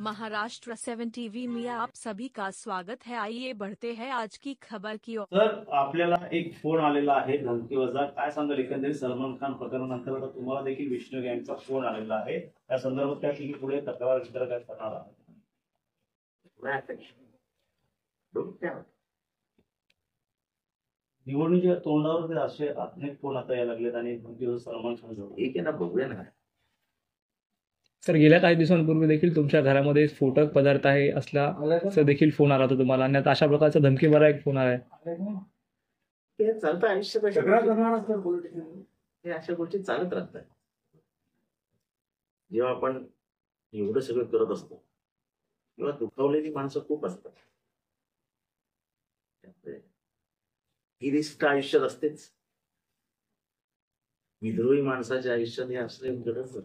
Maharashtra 7 TV में आप सभी का स्वागत है। आइए बढ़ते हैं आज की खबर की ओर। तर आपल्याला एक फोन आलेला आहे धमकीवजा। काय सांगाल एकंदरीत सलमान खान प्रकरणानंतर आता तुम्हाला देखील विष्णू गँगचा फोन आलेला आहे, त्या संदर्भात त्या तुम्ही पुढे तक्रार काय करणार आहात? निवडणुकीच्या तोंडावर असे अनेक फोन आता यायला लागलेत आणि सलमान खान जोड ठीक आहे ना, बघूया ना. सर, गेल्या काही दिवसांपूर्वी देखील तुमच्या घरामध्ये स्फोटक पदार्थ आहे असला देखील फोन आला होता तुम्हाला, आणि आता अशा प्रकारचा धमकीभरा एक फोन आलाय. ते चालतं आयुष्यात, हे अशा गोष्टी चालत राहतात. जेव्हा आपण एवढं सगळं करत असतो तेव्हा दुखावलेली माणसं खूप असतात. ही रिस्क आयुष्यात असतेच. विद्रोही माणसाच्या आयुष्यात हे असले गरज